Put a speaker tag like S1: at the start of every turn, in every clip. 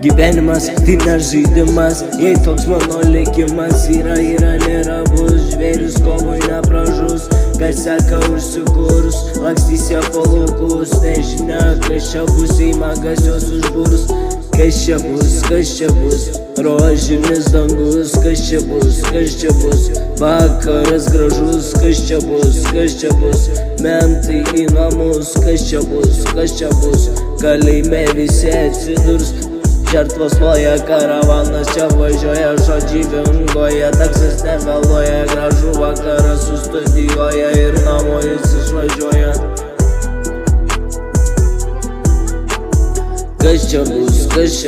S1: Gyvenimas tai nežaidimas, jei toks mano likimas yra, nėra bus, žvėris kovui nepražus, kas seka užsikurs, lakstys jie po laukus, nežinia, kas čia bus, jei magas jos užburs. Kas čia bus, rožinis dangus, kas čia bus, vakaras gražus, kas čia bus, mentai į namus, kas čia bus, kalėjime visi atsidurs. Žertvos loja, karavanas čia važiuoja, žodžiai vingoja, taksas nemeluoja, gražų vakarą sustudijuoja ir namo jis išvažiuoja. Kas čia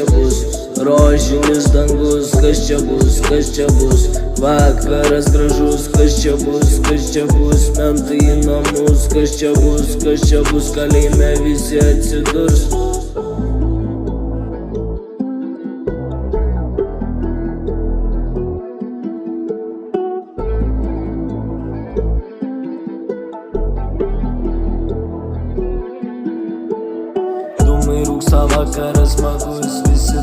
S1: bus, rožinis dangus, kas čia bus, vakaras gražus, kas čia bus, mentai į namus, kas čia bus, kalėjime visi atsidurs. Rūksa vakaras smagus, visi